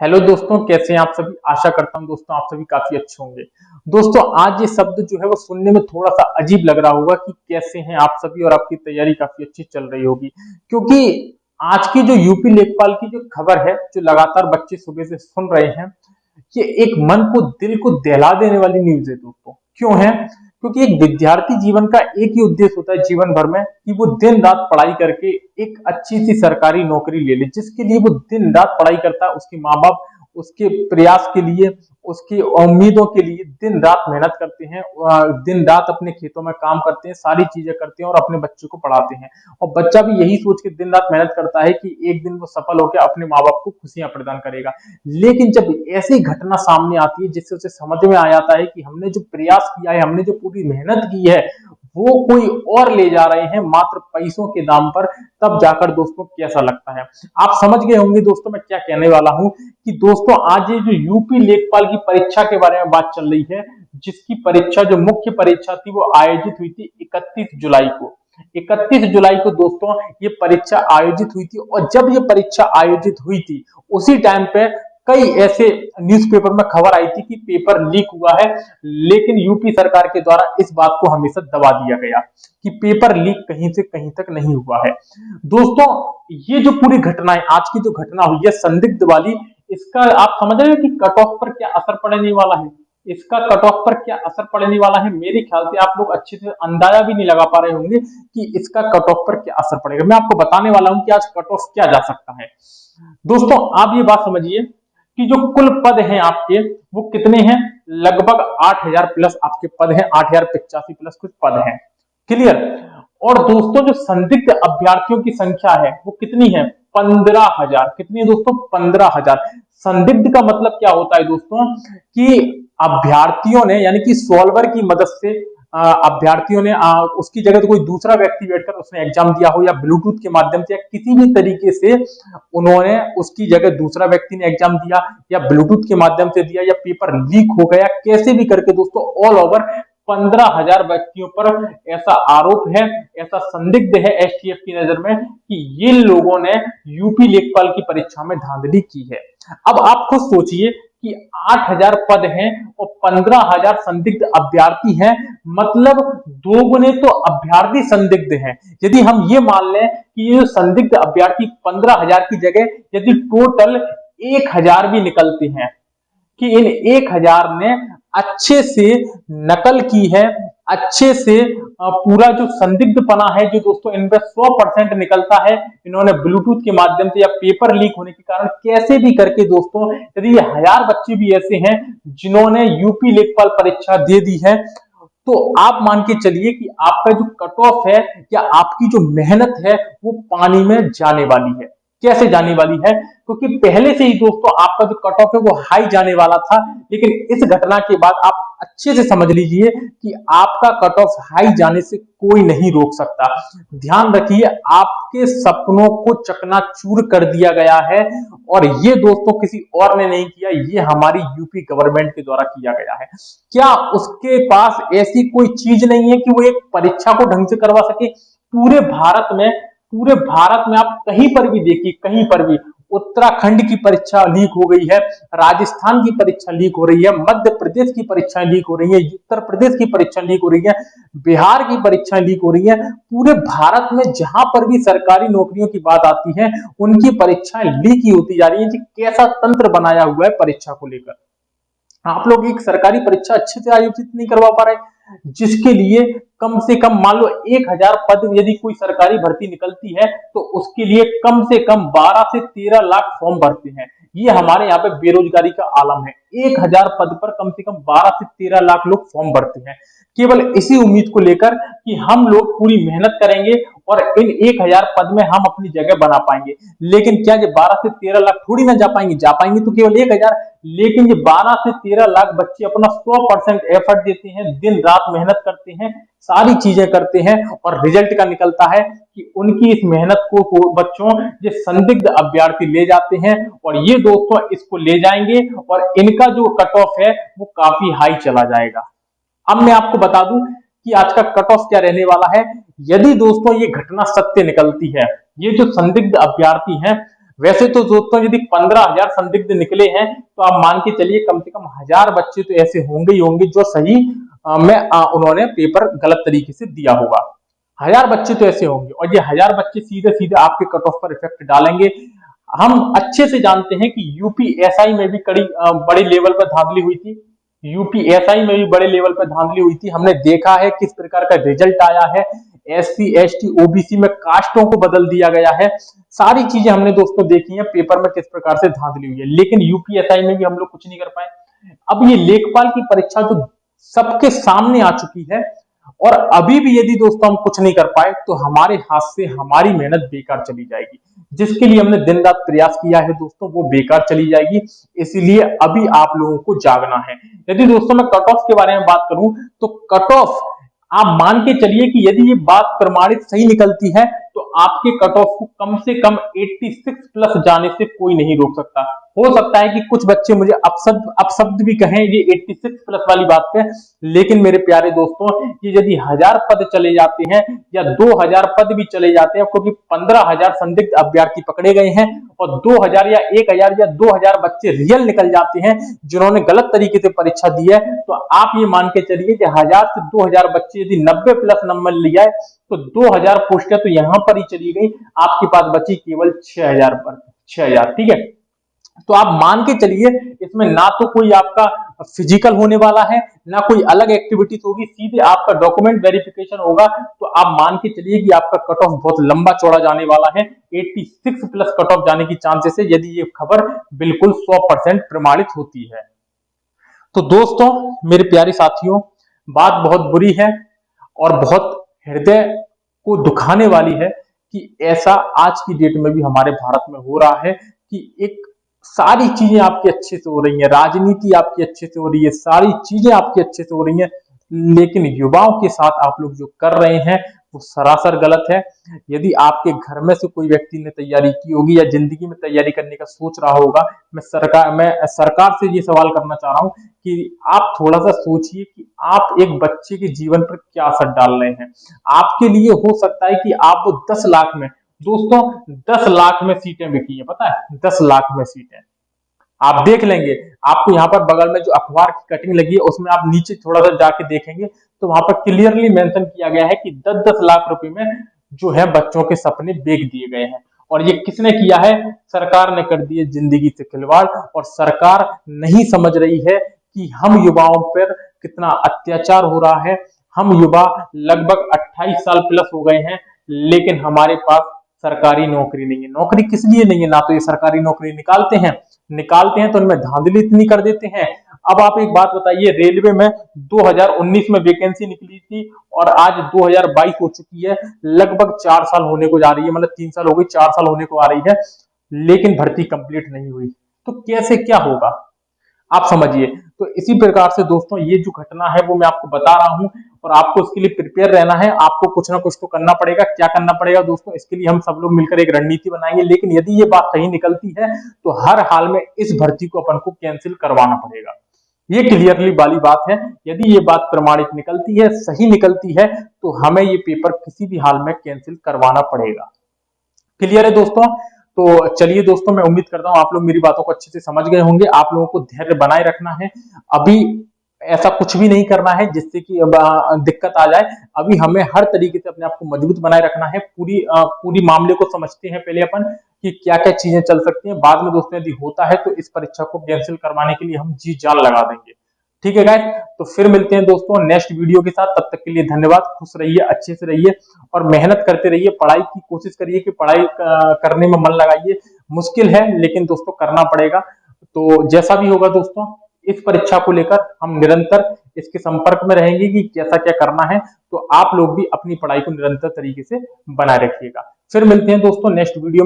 Hello दोस्तों, कैसे हैं आप सभी। आशा करता हूं दोस्तों आप सभी काफी अच्छे होंगे। दोस्तों आज ये शब्द जो है वो सुनने में थोड़ा सा अजीब लग रहा होगा कि कैसे हैं आप सभी और आपकी तैयारी काफी अच्छी चल रही होगी, क्योंकि आज की जो यूपी लेखपाल की जो खबर है, जो लगातार बच्चे सुबह से सुन रहे हैं, ये एक मन को दिल को दहला देने वाली न्यूज है दोस्तों। क्यों है? क्योंकि एक विद्यार्थी जीवन का एक ही उद्देश्य होता है जीवन भर में कि वो दिन रात पढ़ाई करके एक अच्छी सी सरकारी नौकरी ले ले। जिसके लिए वो दिन रात पढ़ाई करता है, उसके माँ बाप उसके प्रयास के लिए, उसकी उम्मीदों के लिए दिन रात मेहनत करते हैं, दिन रात अपने खेतों में काम करते हैं, सारी चीजें करते हैं और अपने बच्चों को पढ़ाते हैं। और बच्चा भी यही सोच के दिन रात मेहनत करता है कि एक दिन वो सफल होकर अपने माँ बाप को खुशियां प्रदान करेगा। लेकिन जब ऐसी घटना सामने आती है जिससे उसे समझ में आ जाता है कि हमने जो प्रयास किया है, हमने जो पूरी मेहनत की है, वो कोई और ले जा रहे हैं मात्र पैसों के दाम पर, तब जाकर दोस्तों कैसा लगता है। आप समझ गए होंगे दोस्तों मैं क्या कहने वाला हूं कि दोस्तों आज ये जो यूपी लेखपाल की परीक्षा के बारे में बात चल रही है, जिसकी परीक्षा जो मुख्य परीक्षा थी वो आयोजित हुई थी 31 जुलाई को। 31 जुलाई को दोस्तों ये परीक्षा आयोजित हुई थी, और जब ये परीक्षा आयोजित हुई थी उसी टाइम पे कई ऐसे न्यूज़पेपर में खबर आई थी कि पेपर लीक हुआ है। लेकिन यूपी सरकार के द्वारा इस बात को हमेशा दबा दिया गया कि पेपर लीक कहीं से कहीं तक नहीं हुआ है। दोस्तों ये जो पूरी घटना है, आज की जो घटना हुई है संदिग्ध वाली, इसका आप समझ रहे हो कि कट ऑफ पर क्या असर पड़ने वाला है। इसका कट ऑफ पर क्या असर पड़ने वाला है, मेरे ख्याल से आप लोग अच्छे से अंदाजा भी नहीं लगा पा रहे होंगे कि इसका कट ऑफ पर क्या असर पड़ेगा। मैं आपको बताने वाला हूं कि आज कट ऑफ क्या जा सकता है। दोस्तों आप ये बात समझिए कि जो कुल पद हैं आपके वो कितने हैं, लगभग 8000 प्लस आपके पद हैं, 8085 प्लस कुछ पद हैं। क्लियर? और दोस्तों जो संदिग्ध अभ्यर्थियों की संख्या है वो कितनी है, 15,000। कितनी है दोस्तों? 15,000। संदिग्ध का मतलब क्या होता है दोस्तों कि अभ्यर्थियों ने यानी कि सॉल्वर की मदद से अभ्यर्थियों ने उसकी जगह तो कोई दूसरा व्यक्ति बैठकर उसने एग्जाम दिया हो, या ब्लूटूथ के माध्यम से या किसी भी तरीके से उन्होंने उसकी जगह दूसरा व्यक्ति ने एग्जाम दिया, या ब्लूटूथ के माध्यम से दिया, या पेपर लीक हो गया, कैसे भी करके दोस्तों ऑल ओवर 15,000 व्यक्तियों पर ऐसा आरोप है, ऐसा संदिग्ध है एसटीएफ की नजर में कि ये लोगों ने यूपी लेखपाल की परीक्षा में धांधली की है। अब आप खुद सोचिए कि 8,000 पद हैं और 15,000 संदिग्ध अभ्यर्थी हैं, मतलब दोगुने तो अभ्यर्थी संदिग्ध हैं। यदि हम ये मान लें कि ये संदिग्ध अभ्यर्थी 15,000 की जगह यदि टोटल 1,000 भी निकलते हैं, कि इन 1,000 ने अच्छे से नकल की है, अच्छे से पूरा जो संदिग्धपना है जो दोस्तों इनमें 100% निकलता है, इन्होंने ब्लूटूथ के माध्यम से या पेपर लीक होने के कारण कैसे भी करके दोस्तों, यदि ये 1000 बच्चे भी ऐसे हैं जिन्होंने यूपी लेखपाल परीक्षा दे दी है, तो आप मान के चलिए कि आपका जो कट ऑफ है या आपकी जो मेहनत है वो पानी में जाने वाली है। कैसे जाने वाली है? क्योंकि पहले से ही दोस्तों आपका जो कट ऑफ है वो हाई जाने वाला था, लेकिन इस घटना के बाद आप अच्छे से समझ लीजिए कि आपका कट ऑफ हाई जाने से कोई नहीं रोक सकता। ध्यान रखिए, आपके सपनों को चकनाचूर कर दिया गया है, और ये दोस्तों किसी और ने नहीं किया, ये हमारी यूपी गवर्नमेंट के द्वारा किया गया है। क्या उसके पास ऐसी कोई चीज नहीं है कि वो एक परीक्षा को ढंग से करवा सके? पूरे भारत में आप कहीं पर भी देखिए, कहीं पर भी उत्तराखंड की परीक्षा लीक हो गई है, राजस्थान की परीक्षा लीक हो रही है, मध्य प्रदेश की परीक्षा लीक हो रही है, उत्तर प्रदेश की परीक्षा लीक हो रही है, बिहार की परीक्षा लीक हो रही है। पूरे भारत में जहां पर भी सरकारी नौकरियों की बात आती है उनकी परीक्षाएं लीक ही होती जा रही है। जी कैसा तंत्र बनाया हुआ है परीक्षा को लेकर। आप लोग एक सरकारी परीक्षा अच्छे से आयोजित नहीं करवा पा रहे, जिसके लिए कम से कम मान लो 1,000 पद यदि कोई सरकारी भर्ती निकलती है तो उसके लिए कम से कम 12 से 13 लाख फॉर्म भरते हैं। ये हमारे यहाँ पे बेरोजगारी का आलम है। 1,000 पद पर कम से कम 12 से 13 लाख लोग फॉर्म भरते हैं, केवल इसी उम्मीद को लेकर कि हम लोग पूरी मेहनत करेंगे और इन 1,000 पद में हम अपनी जगह बना पाएंगे। लेकिन क्या ये 12 से 13 लाख थोड़ी ना जा पाएंगे? जा पाएंगे तो केवल 1,000, लेकिन ये 12 से 13 लाख बच्चे अपना 100% एफर्ट देते हैं, दिन रात मेहनत करते हैं, सारी चीजें करते हैं, और रिजल्ट का निकलता है कि उनकी इस मेहनत को बच्चों ये संदिग्ध अभ्यर्थी ले जाते हैं, और ये दोस्तों इसको ले जाएंगे और इनका जो कट ऑफ है वो काफी हाई चला जाएगा। अब मैं आपको बता दूं कि आज का कट ऑफ क्या रहने वाला है। यदि दोस्तों ये घटना सत्य निकलती है, ये जो संदिग्ध अभ्यर्थी हैं वैसे तो दोस्तों यदि 15,000 संदिग्ध निकले हैं तो आप मान के चलिए कम से कम 1000 बच्चे तो ऐसे होंगे ही होंगे जो सही में उन्होंने पेपर गलत तरीके से दिया होगा। 1000 बच्चे तो ऐसे होंगे और ये 1000 बच्चे सीधे सीधे आपके कट ऑफ पर इफेक्ट डालेंगे। हम अच्छे से जानते हैं कि यूपीएसआई में भी बड़ी लेवल पर धांधली हुई थी। यूपीएसआई में भी बड़े लेवल पर धांधली हुई थी। हमने देखा है किस प्रकार का रिजल्ट आया है। एससी एसटी ओबीसी में कास्टों को बदल दिया गया है। सारी चीजें हमने दोस्तों देखी है पेपर में किस प्रकार से धांधली हुई है, लेकिन यूपीएसआई में भी हम लोग कुछ नहीं कर पाए। अब ये लेखपाल की परीक्षा जो सबके सामने आ चुकी है और अभी भी यदि दोस्तों हम कुछ नहीं कर पाए तो हमारे हाथ से हमारी मेहनत बेकार चली जाएगी। जिसके लिए हमने दिन रात प्रयास किया है दोस्तों वो बेकार चली जाएगी। इसीलिए अभी आप लोगों को जागना है। यदि दोस्तों मैं कट ऑफ के बारे में बात करूं तो कट ऑफ आप मान के चलिए कि यदि ये बात प्रमाणित सही निकलती है तो आपके कट ऑफ को कम से कम 86 प्लस जाने से कोई नहीं रोक सकता। हो सकता है कि कुछ बच्चे मुझे अपशब्द भी कहें ये 86 प्लस वाली बात पे, लेकिन मेरे प्यारे दोस्तों ये यदि 1000 पद चले जाते हैं या 2000 पद भी चले जाते हैं, क्योंकि 15,000 संदिग्ध अभ्यर्थी पकड़े गए हैं और 2000 या 1000 या 2000 बच्चे रियल निकल जाते हैं जिन्होंने गलत तरीके से परीक्षा दी है, तो आप ये मान के चलिए कि 1000 से 2000 बच्चे यदि 90 प्लस नंबर लिया है तो 2000 पोस्टें तो यहां पर ही चली गई, आपके पास बची केवल 6000 पर 6000। ठीक है, तो आप मान के चलिए इसमें ना तो कोई आपका फिजिकल होने वाला है ना कोई अलग एक्टिविटीज होगी, सीधे आपका डॉक्यूमेंट वेरिफिकेशन होगा। तो आप मान के चलिए कि आपका कट ऑफ बहुत लंबा चौड़ा जाने वाला है। 86 प्लस कट ऑफ जाने की चांसेस है यदि ये खबर बिल्कुल 100% प्रमाणित होती है। तो दोस्तों मेरे प्यारे साथियों बात बहुत बुरी है और बहुत हृदय को दुखाने वाली है कि ऐसा आज की डेट में भी हमारे भारत में हो रहा है कि एक सारी चीजें आपकी अच्छे से हो रही हैं, राजनीति आपकी अच्छे से हो रही है, सारी चीजें आपकी अच्छे से हो रही हैं, लेकिन युवाओं के साथ आप लोग जो कर रहे हैं वो सरासर गलत है। यदि आपके घर में से कोई व्यक्ति ने तैयारी की होगी या जिंदगी में तैयारी करने का सोच रहा होगा, मैं सरकार से ये सवाल करना चाह रहा हूं कि आप थोड़ा सा सोचिए कि आप एक बच्चे के जीवन पर क्या असर डाल रहे हैं। आपके लिए हो सकता है कि आप 10 लाख में दोस्तों 10 लाख में सीटें बिकी है, पता है 10 लाख में सीटें आप देख लेंगे। आपको यहाँ पर बगल में जो अखबार की कटिंग लगी है उसमें आप नीचे थोड़ा सा जाके देखेंगे तो वहां पर क्लियरली मेंशन किया गया है कि 10-10 लाख रुपए में जो है बच्चों के सपने बेच दिए गए हैं। और ये किसने किया है? सरकार ने कर दिए जिंदगी से खिलवाड़। और सरकार नहीं समझ रही है कि हम युवाओं पर कितना अत्याचार हो रहा है। हम युवा लगभग 28 साल प्लस हो गए हैं लेकिन हमारे पास सरकारी नौकरी नहीं है। नौकरी किस लिए नहीं है? ना तो ये सरकारी नौकरी निकालते हैं तो इनमें धांधली इतनी कर देते हैं। अब आप एक बात बताइए, रेलवे में 2019 में वैकेंसी निकली थी और आज 2022 हो चुकी है, लगभग 4 साल होने को जा रही है, मतलब 3 साल हो गई, 4 साल होने को आ रही है, लेकिन भर्ती कंप्लीट नहीं हुई। तो कैसे क्या होगा आप समझिए। तो इसी प्रकार से दोस्तों ये जो घटना है वो मैं आपको बता रहा हूं और आपको इसके लिए प्रिपेयर रहना है। आपको कुछ ना कुछ तो करना पड़ेगा। क्या करना पड़ेगा दोस्तों? इसके लिए हम सब लोग मिलकर एक रणनीति बनाएंगे। लेकिन यदि ये बात सही निकलती है तो हर हाल में इस भर्ती को अपन को कैंसिल करवाना पड़ेगा। ये क्लियरली वाली बात है। यदि ये बात प्रमाणित निकलती है, सही निकलती है, तो हमें ये पेपर किसी भी हाल में कैंसिल करवाना पड़ेगा। क्लियर है दोस्तों? तो चलिए दोस्तों, मैं उम्मीद करता हूं आप लोग मेरी बातों को अच्छे से समझ गए होंगे। आप लोगों को धैर्य बनाए रखना है। अभी ऐसा कुछ भी नहीं करना है जिससे कि दिक्कत आ जाए। अभी हमें हर तरीके से अपने आप को मजबूत बनाए रखना है। पूरी मामले को समझते हैं पहले अपन कि क्या क्या चीजें चल सकती हैं। बाद में दोस्तों यदि होता है तो इस परीक्षा को कैंसिल करवाने के लिए हम जी जान लगा देंगे। ठीक है गाइस, तो फिर मिलते हैं दोस्तों नेक्स्ट वीडियो के साथ। तब तक के लिए धन्यवाद। खुश रहिए, अच्छे से रहिए और मेहनत करते रहिए। पढ़ाई की कोशिश करिए कि पढ़ाई करने में मन लगाइए। मुश्किल है लेकिन दोस्तों करना पड़ेगा। तो जैसा भी होगा दोस्तों, इस परीक्षा को लेकर हम निरंतर इसके संपर्क में रहेंगे कि कैसा क्या करना है। तो आप लोग भी अपनी पढ़ाई को निरंतर तरीके से बनाए रखिएगा। फिर मिलते हैं दोस्तों नेक्स्ट वीडियो में।